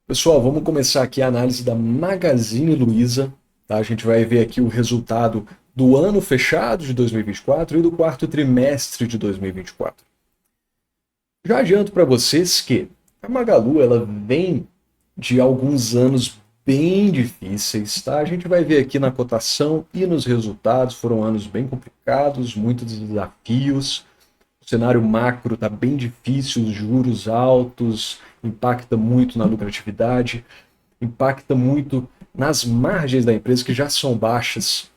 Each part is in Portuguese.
Pessoal, vamos começar aqui a análise da Magazine Luiza. Tá? A gente vai ver aqui o resultado do ano fechado de 2024 e do quarto trimestre de 2024. Já adianto para vocês que a Magalu ela vem de alguns anos bem difíceis. Tá? A gente vai ver aqui na cotação e nos resultados. Foram anos bem complicados, muitos desafios. O cenário macro está bem difícil, os juros altos, impacta muito na lucratividade, impacta muito nas margens da empresa, que já são baixas.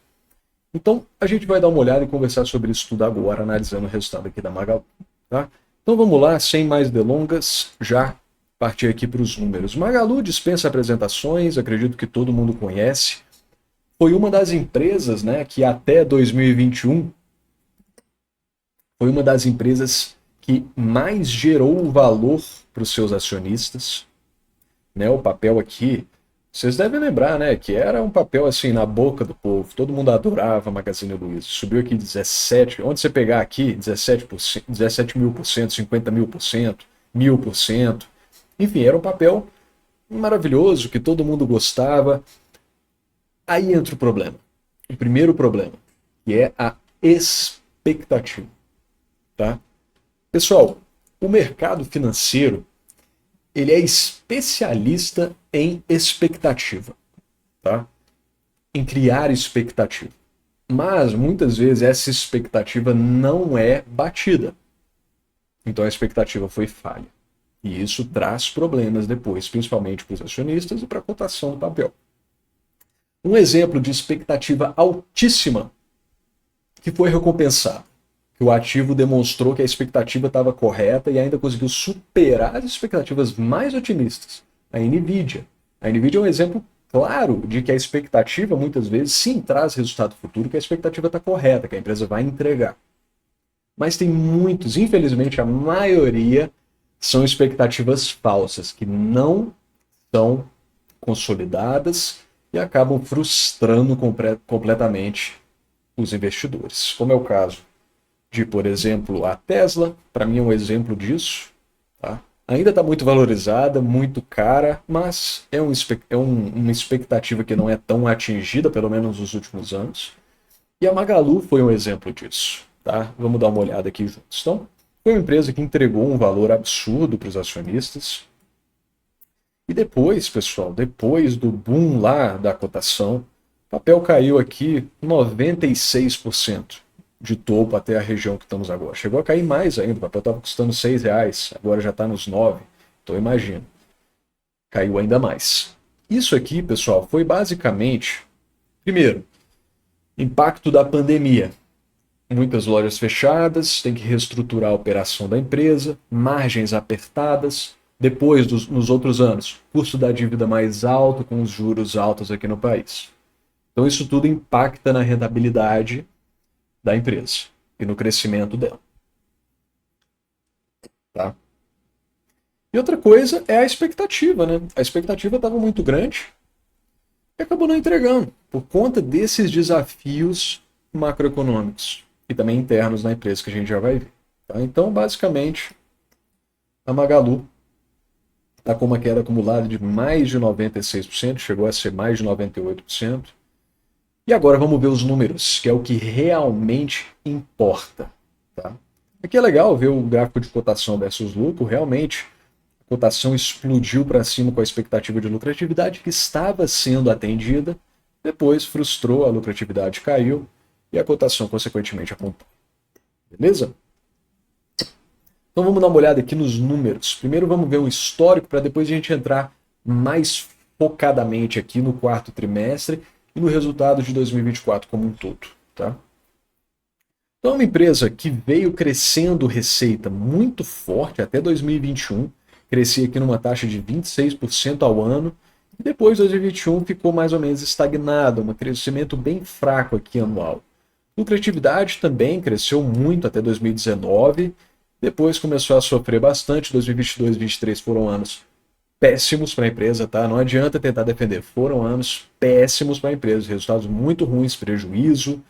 Então, a gente vai dar uma olhada e conversar sobre isso tudo agora, analisando o resultado aqui da Magalu. Tá? Então, vamos lá, sem mais delongas, já partir aqui para os números. Magalu dispensa apresentações, acredito que todo mundo conhece. Foi uma das empresas, né, que até 2021 foi uma das empresas que mais gerou valor para os seus acionistas. Né, o papel aqui, vocês devem lembrar, né, que era um papel assim na boca do povo, todo mundo adorava a Magazine Luiza, subiu aqui 17, onde você pegar aqui, 17%, 17 mil por cento, 50 mil por cento, 1000%, enfim, era um papel maravilhoso, que todo mundo gostava. Aí entra o problema, o primeiro problema, que é a expectativa. Tá? Pessoal, o mercado financeiro ele é especialista em expectativa, tá? Em criar expectativa. Mas muitas vezes essa expectativa não é batida. Então a expectativa foi falha. E isso traz problemas depois, principalmente para os acionistas e para a cotação do papel. Um exemplo de expectativa altíssima que foi recompensado. O ativo demonstrou que a expectativa estava correta e ainda conseguiu superar as expectativas mais otimistas. A Nvidia. A Nvidia é um exemplo claro de que a expectativa, muitas vezes, sim, traz resultado futuro, que a expectativa está correta, que a empresa vai entregar. Mas tem muitos, infelizmente, a maioria são expectativas falsas, que não são consolidadas e acabam frustrando completamente os investidores. Como é o caso de, por exemplo, a Tesla, para mim é um exemplo disso. Tá? Ainda está muito valorizada, muito cara, mas é uma expectativa que não é tão atingida, pelo menos nos últimos anos. E a Magalu foi um exemplo disso. Tá? Vamos dar uma olhada aqui juntos. Então, foi uma empresa que entregou um valor absurdo para os acionistas. E depois, pessoal, depois do boom lá da cotação, o papel caiu aqui 96%. De topo até a região que estamos agora. Chegou a cair mais ainda, o papel estava custando R$6, agora já está nos 9, então imagina. Caiu ainda mais. Isso aqui, pessoal, foi basicamente, primeiro, impacto da pandemia. Muitas lojas fechadas, tem que reestruturar a operação da empresa, margens apertadas. Depois, nos outros anos, custo da dívida mais alto, com os juros altos aqui no país. Então isso tudo impacta na rentabilidade da empresa e no crescimento dela. Tá? E outra coisa é a expectativa, né? A expectativa estava muito grande e acabou não entregando por conta desses desafios macroeconômicos e também internos na empresa que a gente já vai ver. Tá? Então, basicamente, a Magalu está com uma queda acumulada de mais de 96%, chegou a ser mais de 98%. E agora vamos ver os números, que é o que realmente importa. Tá? Aqui é legal ver o gráfico de cotação versus lucro. Realmente, a cotação explodiu para cima com a expectativa de lucratividade que estava sendo atendida. Depois frustrou, a lucratividade caiu e a cotação, consequentemente, acompanha. Beleza? Então vamos dar uma olhada aqui nos números. Primeiro vamos ver o histórico para depois a gente entrar mais focadamente aqui no quarto trimestre e no resultado de 2024 como um todo. Tá? Então é uma empresa que veio crescendo receita muito forte até 2021, crescia aqui numa taxa de 26% ao ano, e depois 2021 ficou mais ou menos estagnado, um crescimento bem fraco aqui anual. Lucratividade também cresceu muito até 2019, depois começou a sofrer bastante, 2022 e 2023 foram anos péssimos para a empresa, tá? Não adianta tentar defender. Foram anos péssimos para a empresa, resultados muito ruins, prejuízo,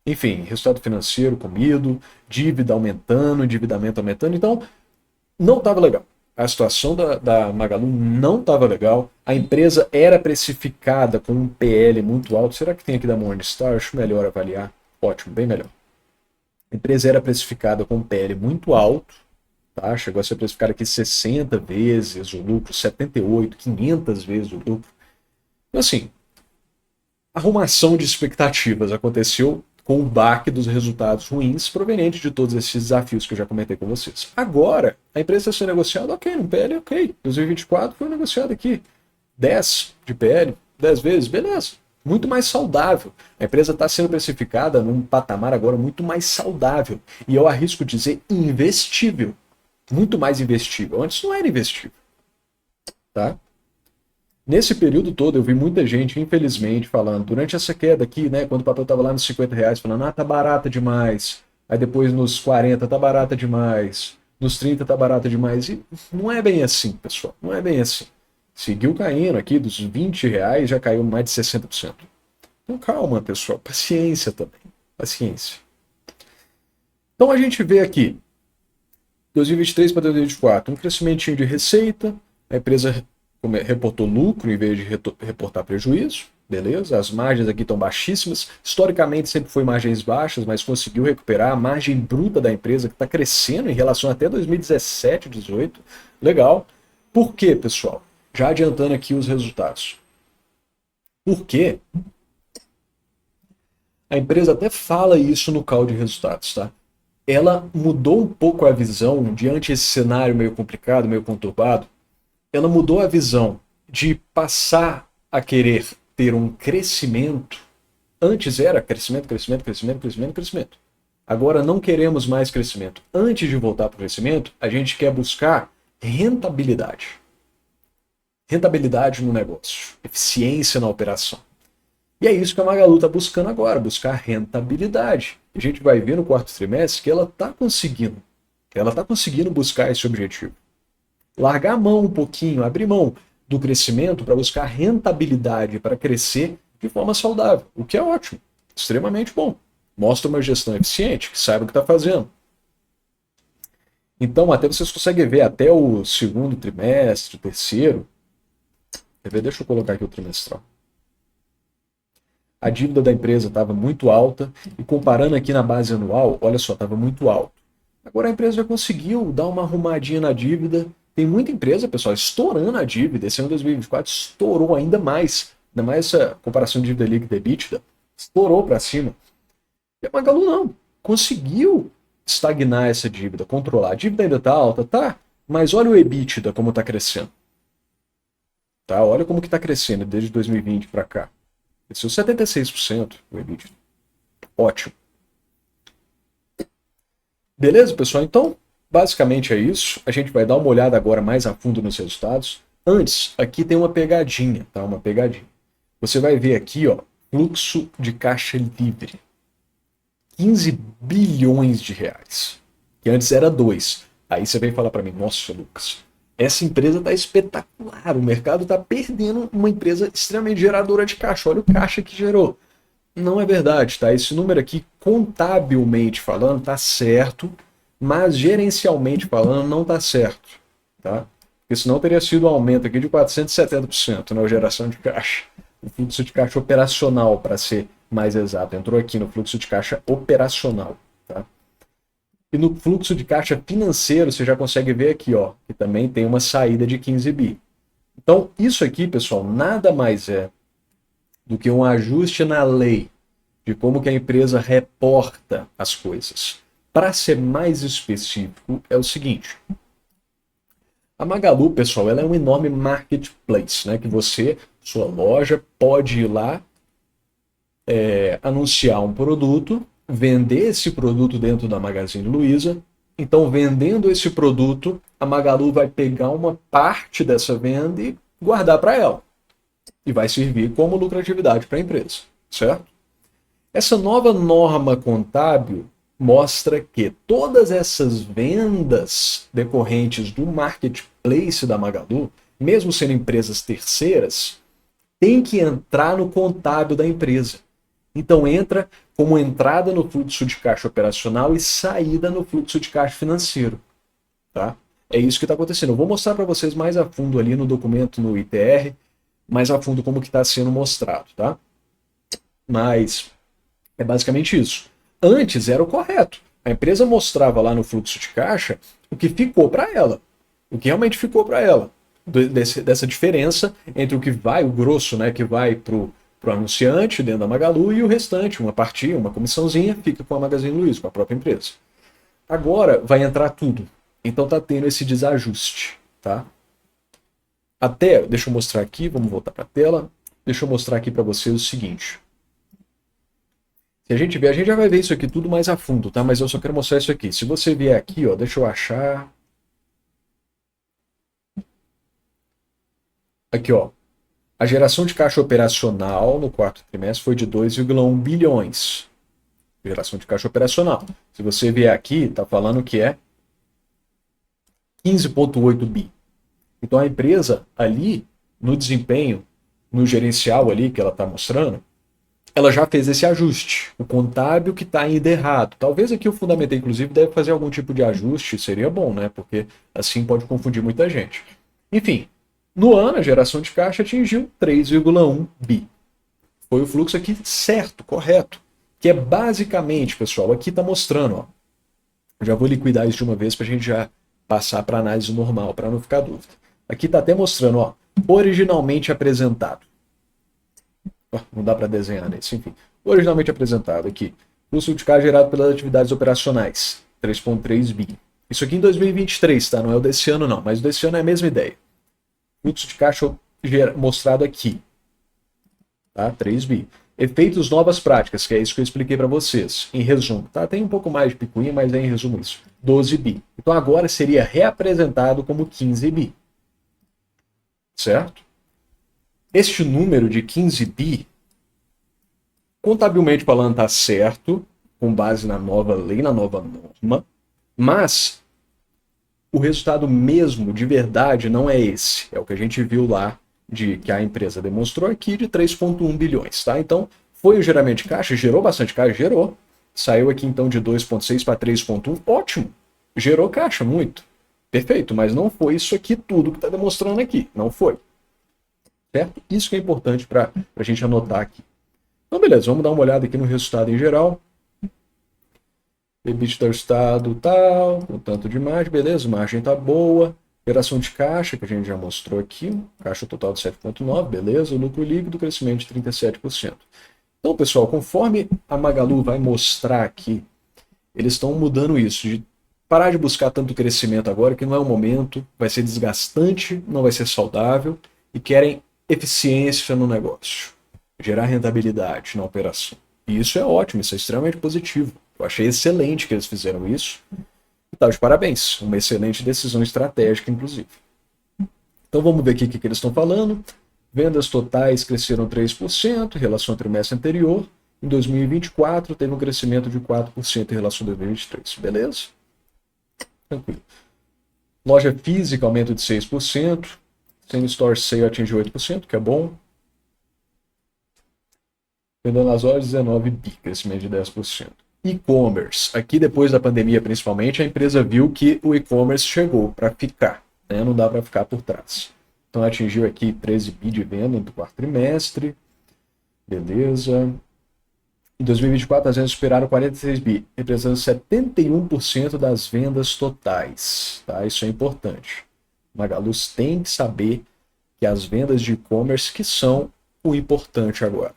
enfim, resultado financeiro comido, dívida aumentando, endividamento aumentando. Então, não estava legal. a situação da Magalu não estava legal, a empresa era precificada com um PL muito alto. Será que tem aqui da Morningstar? Acho melhor avaliar. Ótimo, bem melhor. A empresa era precificada com um PL muito alto, tá? Chegou a ser precificada aqui 60 vezes o lucro, 78, 500 vezes o lucro. Então, assim, arrumação de expectativas aconteceu com o baque dos resultados ruins provenientes de todos esses desafios que eu já comentei com vocês. Agora, a empresa está sendo negociada, ok, no PL, ok. 2024 foi negociado aqui 10 de PL, 10 vezes, beleza. Muito mais saudável. A empresa está sendo precificada num patamar agora muito mais saudável. E eu arrisco dizer investível. Muito mais investível. Antes não era investível. Tá? Nesse período todo, eu vi muita gente, infelizmente, falando, durante essa queda aqui, né, quando o papel estava lá nos R$ 50, falando, tá barata demais. Aí depois nos 40 tá barata demais. Nos 30 tá barata demais. E não é bem assim, pessoal. Não é bem assim. Seguiu caindo aqui, dos R$ 20 já caiu mais de 60%. Então calma, pessoal. Paciência também. Paciência. Então a gente vê aqui, 2023 para 2024, um crescimentinho de receita, a empresa reportou lucro em vez de reportar prejuízo, beleza? As margens aqui estão baixíssimas, historicamente sempre foi margens baixas, mas conseguiu recuperar a margem bruta da empresa, que está crescendo em relação até 2017, 2018, legal. Por quê, pessoal? Já adiantando aqui os resultados. Por quê? A empresa até fala isso no call de resultados, tá? Ela mudou um pouco a visão diante desse cenário meio complicado, meio conturbado. Ela mudou a visão de passar a querer ter um crescimento. Antes era crescimento, crescimento, crescimento, crescimento, crescimento. Agora não queremos mais crescimento. Antes de voltar para o crescimento, a gente quer buscar rentabilidade. Rentabilidade no negócio, eficiência na operação. E é isso que a Magalu está buscando agora, buscar rentabilidade. A gente vai ver no quarto trimestre que ela está conseguindo. Ela está conseguindo buscar esse objetivo. Largar a mão um pouquinho, abrir mão do crescimento para buscar rentabilidade, para crescer de forma saudável, o que é ótimo, extremamente bom. Mostra uma gestão eficiente, que saiba o que está fazendo. Então, até vocês conseguem ver até o segundo trimestre, o terceiro. Deixa eu colocar aqui o trimestral. A dívida da empresa estava muito alta, e comparando aqui na base anual, olha só, estava muito alto. Agora a empresa já conseguiu dar uma arrumadinha na dívida. Tem muita empresa, pessoal, estourando a dívida. Esse ano 2024 estourou ainda mais essa comparação de dívida líquida e EBITDA, estourou para cima. E a Magalu não, conseguiu estagnar essa dívida, controlar. A dívida ainda está alta, tá? Mas olha o EBITDA como está crescendo. Tá? Olha como que está crescendo desde 2020 para cá. Cresceu 76% o EBITDA. Ótimo. Beleza, pessoal? Então, basicamente é isso. A gente vai dar uma olhada agora mais a fundo nos resultados. Antes, aqui tem uma pegadinha, tá? Uma pegadinha. Você vai ver aqui, ó, fluxo de caixa livre. 15 bilhões de reais. Que antes era 2. Aí você vem falar para mim, nossa, Lucas, essa empresa está espetacular. O mercado está perdendo uma empresa extremamente geradora de caixa. Olha o caixa que gerou. Não é verdade, tá? Esse número aqui, contabilmente falando, tá certo, mas gerencialmente falando, não tá certo, tá? Porque senão teria sido um aumento aqui de 470% na geração de caixa. O fluxo de caixa operacional, para ser mais exato, entrou aqui no fluxo de caixa operacional, tá? E no fluxo de caixa financeiro, você já consegue ver aqui, ó, que também tem uma saída de 15 bi. Então, isso aqui, pessoal, nada mais é do que um ajuste na lei de como que a empresa reporta as coisas. Para ser mais específico, é o seguinte. A Magalu, pessoal, ela é um enorme marketplace, né? Que você, sua loja, pode ir lá, anunciar um produto, vender esse produto dentro da Magazine Luiza. Então, vendendo esse produto, a Magalu vai pegar uma parte dessa venda e guardar para ela. E vai servir como lucratividade para a empresa, certo? Essa nova norma contábil mostra que todas essas vendas decorrentes do marketplace da Magalu, mesmo sendo empresas terceiras, tem que entrar no contábil da empresa. Então entra como entrada no fluxo de caixa operacional e saída no fluxo de caixa financeiro. Tá? É isso que está acontecendo. Eu vou mostrar para vocês mais a fundo ali no documento, no ITR, mais a fundo como que está sendo mostrado, tá? Mas é basicamente isso. Antes era o correto. A empresa mostrava lá no fluxo de caixa o que ficou para ela, o que realmente ficou para ela, dessa diferença entre o que vai, o grosso, né, que vai para o anunciante dentro da Magalu e o restante, uma partia, uma comissãozinha, fica com a Magazine Luiza, com a própria empresa. Agora vai entrar tudo. Então tá tendo esse desajuste, tá? Até, deixa eu mostrar aqui, vamos voltar para a tela. Deixa eu mostrar aqui para vocês o seguinte. Se a gente ver, a gente já vai ver isso aqui tudo mais a fundo, tá? Mas eu só quero mostrar isso aqui. Se você vier aqui, ó, deixa eu achar. Aqui, ó. A geração de caixa operacional no quarto trimestre foi de 2,1 bilhões. Geração de caixa operacional. Se você vier aqui, tá falando que é 15,8 bi. Então a empresa ali, no desempenho, no gerencial ali que ela está mostrando, ela já fez esse ajuste. O contábil que está ainda errado. Talvez aqui o Fundamentei, inclusive, deve fazer algum tipo de ajuste, seria bom, né? Porque assim pode confundir muita gente. Enfim, no ano a geração de caixa atingiu 3,1 bi. Foi o fluxo aqui certo, correto. Que é basicamente, pessoal, aqui está mostrando, ó. Eu já vou liquidar isso de uma vez para a gente já passar para análise normal, para não ficar dúvida. Aqui está até mostrando, ó, originalmente apresentado. Não dá para desenhar nesse, enfim. Originalmente apresentado aqui. Fluxo de caixa gerado pelas atividades operacionais, 3,3 bi. Isso aqui em 2023, tá? Não é o desse ano, não. Mas o desse ano é a mesma ideia. Fluxo de caixa mostrado aqui, tá? 3 bi. Efeitos novas práticas, que é isso que eu expliquei para vocês. Em resumo, tá? Tem um pouco mais de picuinha, mas é em resumo isso. 12 bi. Então agora seria reapresentado como 15 bi. Certo? Este número de 15 bi, contabilmente falando, está certo, com base na nova lei, na nova norma, mas o resultado mesmo, de verdade, não é esse. É o que a gente viu lá, de que a empresa demonstrou aqui, de 3,1 bilhões. Tá? Então, foi o geramento de caixa, gerou bastante caixa, gerou. Saiu aqui então de 2,6 para 3,1, ótimo. Gerou caixa, muito. Perfeito, mas não foi isso aqui tudo que está demonstrando aqui. Não foi. Certo? Isso que é importante para a gente anotar aqui. Então, beleza, vamos dar uma olhada aqui no resultado em geral. EBITDA ajustado tal, o tanto de margem, beleza, margem tá boa. Geração de caixa, que a gente já mostrou aqui, caixa total de 7,9, beleza. O lucro líquido, crescimento de 37%. Então, pessoal, conforme a Magalu vai mostrar aqui, eles estão mudando isso, de parar de buscar tanto crescimento agora, que não é o momento, vai ser desgastante, não vai ser saudável, e querem eficiência no negócio, gerar rentabilidade na operação. E isso é ótimo, isso é extremamente positivo. Eu achei excelente que eles fizeram isso. E tá de parabéns, uma excelente decisão estratégica, inclusive. Então vamos ver aqui o que eles estão falando. Vendas totais cresceram 3% em relação ao trimestre anterior. Em 2024 teve um crescimento de 4% em relação a 2023. Beleza? Tranquilo. Loja física, aumento de 6%. Same Store Sale atingiu 8%, que é bom. Vendendo nas lojas 19 bi, crescimento de 10%. E-commerce. Aqui, depois da pandemia, principalmente, a empresa viu que o e-commerce chegou para ficar. Né? Não dá para ficar por trás. Então, atingiu aqui 13 bi de venda no quarto trimestre. Beleza. Em 2024, as vendas superaram 46 bi, representando 71% das vendas totais. Tá? Isso é importante. Magalu tem que saber que as vendas de e-commerce que são o importante agora.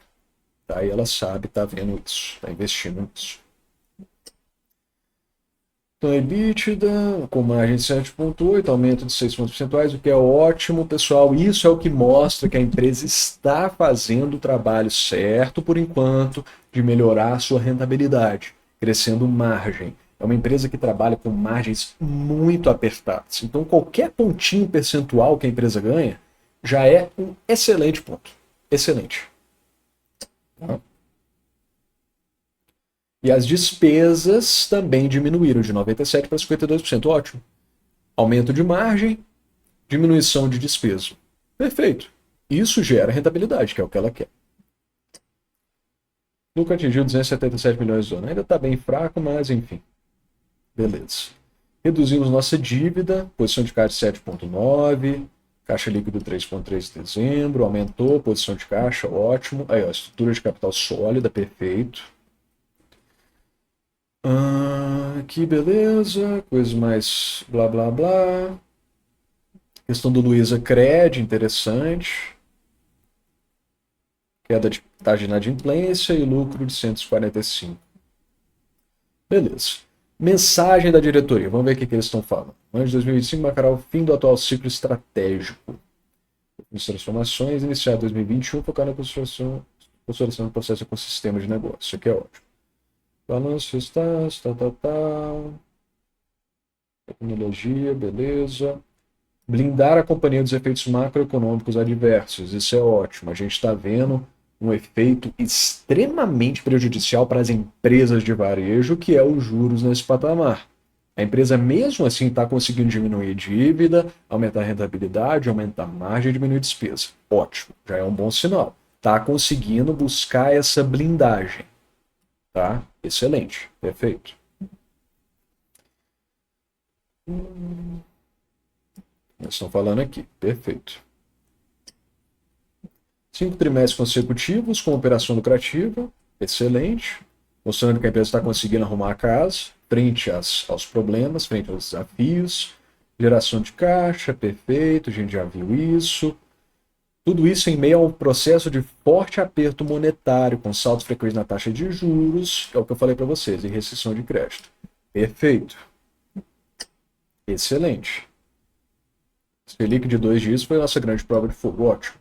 Tá? E ela sabe, está vendo isso, está investindo nisso. Então, EBITDA, com margem de 7,8, aumento de 6 pontos percentuais, o que é ótimo, pessoal. Isso é o que mostra que a empresa está fazendo o trabalho certo, por enquanto, de melhorar a sua rentabilidade, crescendo margem. É uma empresa que trabalha com margens muito apertadas. Então, qualquer pontinho percentual que a empresa ganha já é um excelente ponto. Excelente. Tá? E as despesas também diminuíram de 97% para 52%. Ótimo. Aumento de margem, diminuição de despesa. Perfeito. Isso gera rentabilidade, que é o que ela quer. Lucro atingiu 277 milhões de dólares. Ainda está bem fraco, mas enfim. Beleza. Reduzimos nossa dívida, posição de caixa 7,9, caixa líquido 3,3 de dezembro, aumentou, posição de caixa, ótimo. Aí, ó, estrutura de capital sólida, perfeito. Aqui, beleza, coisas mais blá blá blá. Questão do Luiza Cred, interessante. Queda de taxa de inadimplência e lucro de 145. Beleza. Mensagem da diretoria. Vamos ver o que eles estão falando. Ano de 2025 marcará o fim do atual ciclo estratégico. As transformações, iniciar 2021, focar na consolidação do processo com sistema de negócio. Isso aqui é ótimo. Balanço, resultados, tal. Tecnologia, beleza. Blindar a companhia dos efeitos macroeconômicos adversos. Isso é ótimo. A gente está vendo um efeito extremamente prejudicial para as empresas de varejo, que é os juros nesse patamar. A empresa, mesmo assim, está conseguindo diminuir dívida, aumentar a rentabilidade, aumentar a margem e diminuir despesa. Ótimo, já é um bom sinal. Está conseguindo buscar essa blindagem. Tá? Excelente, perfeito. Eles estão falando aqui, perfeito. 5 trimestres consecutivos com operação lucrativa, excelente, mostrando que a empresa está conseguindo arrumar a casa, frente aos problemas, frente aos desafios, geração de caixa, perfeito, a gente já viu isso. Tudo isso em meio a um processo de forte aperto monetário, com saltos frequentes na taxa de juros, que é o que eu falei para vocês, e restrição de crédito. Perfeito. Excelente. Selic de 2 dias foi a nossa grande prova de fogo, ótimo.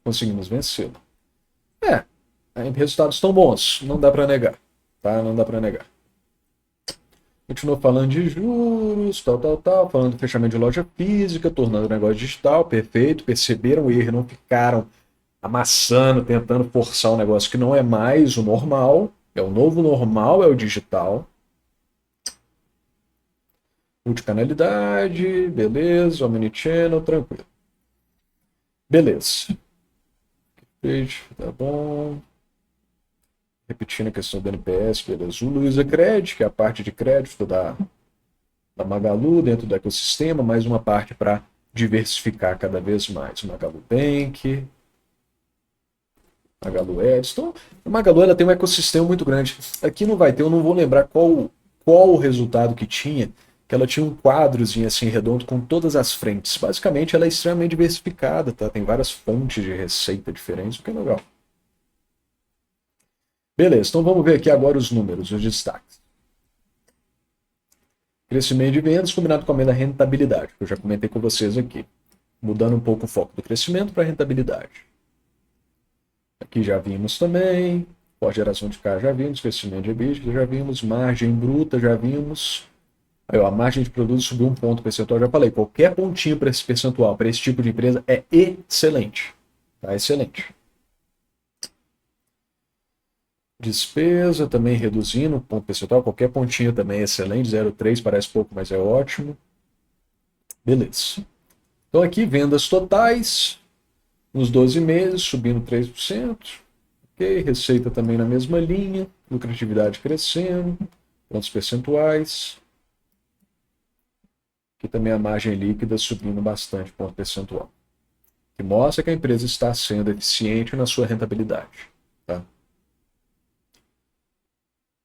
Conseguimos vencê-lo. Resultados tão bons, não dá para negar, tá? Não dá para negar. Continuou falando de juros, tal, falando do fechamento de loja física, tornando o negócio digital, perfeito. Perceberam o erro, não ficaram amassando, tentando forçar um negócio que não é mais o normal. É o novo normal, é o digital. Multicanalidade, beleza, omnichannel, tranquilo. Beleza. Tá bom. Repetindo a questão do NPS, beleza. O Luiza Cred, que é a parte de crédito da Magalu dentro do ecossistema, mais uma parte para diversificar cada vez mais. Magalu Bank, Magalu Ads. Então, a Magalu ela tem um ecossistema muito grande. Aqui não vai ter, eu não vou lembrar qual o resultado que tinha, que ela tinha um quadrozinho assim redondo com todas as frentes. Basicamente, ela é extremamente diversificada, tá? Tem várias fontes de receita diferentes, o que é legal. Beleza, então vamos ver aqui agora os números, os destaques. Crescimento de vendas combinado com aumento da rentabilidade, que eu já comentei com vocês aqui. Mudando um pouco o foco do crescimento para a rentabilidade. Aqui já vimos também, pós-geração de caixa já vimos, crescimento de EBITDA já vimos, margem bruta já vimos. Aí, ó, a margem de produto subiu 1 ponto percentual, já falei, qualquer pontinho para esse percentual, para esse tipo de empresa, é excelente. Tá? Excelente. Despesa também reduzindo, ponto percentual, qualquer pontinho também é excelente, 0,3 parece pouco, mas é ótimo. Beleza. Então aqui, vendas totais, nos 12 meses, subindo 3%. Ok, receita também na mesma linha, lucratividade crescendo, pontos percentuais. Aqui também a margem líquida subindo bastante, ponto percentual. Que mostra que a empresa está sendo eficiente na sua rentabilidade. Tá?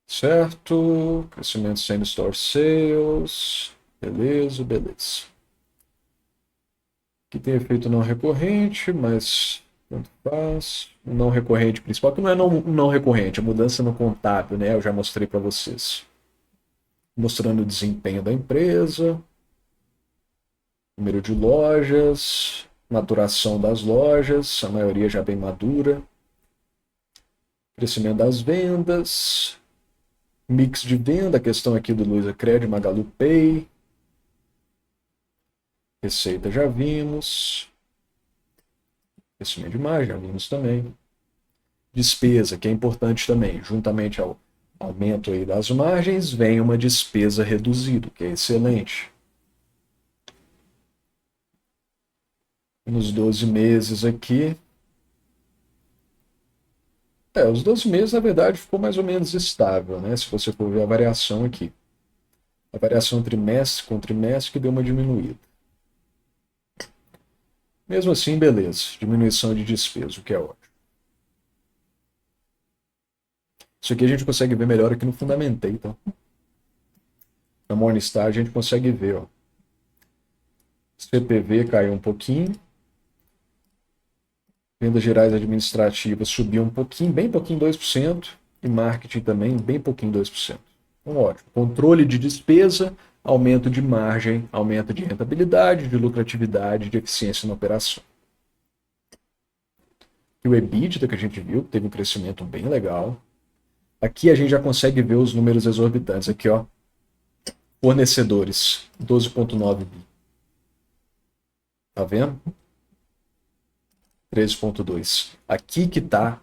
Certo, crescimento same store sales, beleza. Aqui tem efeito não recorrente, mas tanto faz. Não recorrente principal, que não é não recorrente, é mudança no contábil, né? Eu já mostrei para vocês. Mostrando o desempenho da empresa, número de lojas, maturação das lojas, a maioria já bem madura, crescimento das vendas, mix de venda, a questão aqui do Luiza Cred, Magalu Pay, receita já vimos, crescimento de margem já vimos também, despesa, que é importante também, juntamente ao aumento aí das margens, vem uma despesa reduzida, que é excelente. Nos 12 meses aqui, os 12 meses, na verdade, ficou mais ou menos estável, né? Se você for ver a variação aqui. A variação trimestre com trimestre que deu uma diminuída. Mesmo assim, beleza. Diminuição de despesa, o que é ótimo. Isso aqui a gente consegue ver melhor aqui no Fundamentei, tá? Na Morningstar a gente consegue ver, ó. CPV caiu um pouquinho. Vendas gerais administrativas subiu um pouquinho, bem pouquinho, 2%. E marketing também, bem pouquinho, 2%. Então, ótimo. Controle de despesa, aumento de margem, aumento de rentabilidade, de lucratividade, de eficiência na operação. E o EBITDA que a gente viu, teve um crescimento bem legal. Aqui a gente já consegue ver os números exorbitantes. Aqui, ó. Fornecedores, 12,9 bi. Tá vendo? 13,2. Aqui que tá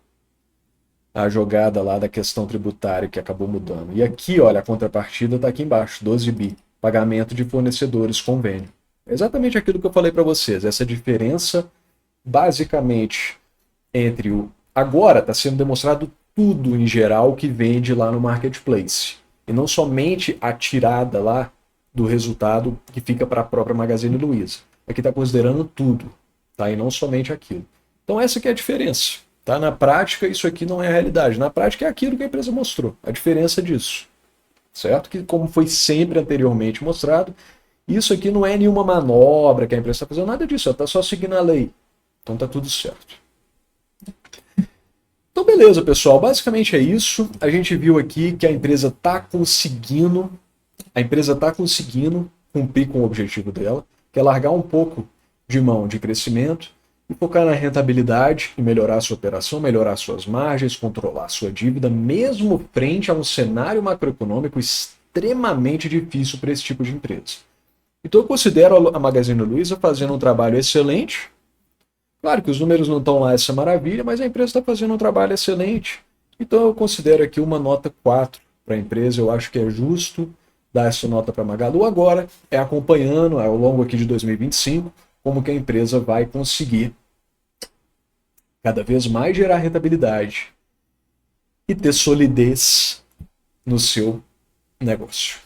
a jogada lá da questão tributária que acabou mudando. E aqui, olha, a contrapartida tá aqui embaixo, 12 bi. Pagamento de fornecedores, convênio. É exatamente aquilo que eu falei para vocês. Essa diferença, basicamente, entre o... Agora está sendo demonstrado tudo em geral que vende lá no marketplace. E não somente a tirada lá do resultado que fica para a própria Magazine Luiza. Aqui está considerando tudo, tá? E não somente aquilo. Então essa que é a diferença. Tá? Na prática, isso aqui não é a realidade. Na prática é aquilo que a empresa mostrou. A diferença disso. Certo? Que como foi sempre anteriormente mostrado, isso aqui não é nenhuma manobra que a empresa está fazendo, nada disso. Ela está só seguindo a lei. Então tá tudo certo. Então, beleza, pessoal. Basicamente é isso. A gente viu aqui que a empresa está conseguindo cumprir com o objetivo dela, que é largar um pouco de mão de crescimento e focar na rentabilidade e melhorar a sua operação, melhorar suas margens, controlar a sua dívida, mesmo frente a um cenário macroeconômico extremamente difícil para esse tipo de empresa. Então eu considero a Magazine Luiza fazendo um trabalho excelente. Claro que os números não estão lá essa maravilha, mas a empresa está fazendo um trabalho excelente. Então eu considero aqui uma nota 4 para a empresa. Eu acho que é justo dar essa nota para a Magalu. Agora é acompanhando ao longo aqui de 2025 como que a empresa vai conseguir cada vez mais gerar rentabilidade e ter solidez no seu negócio.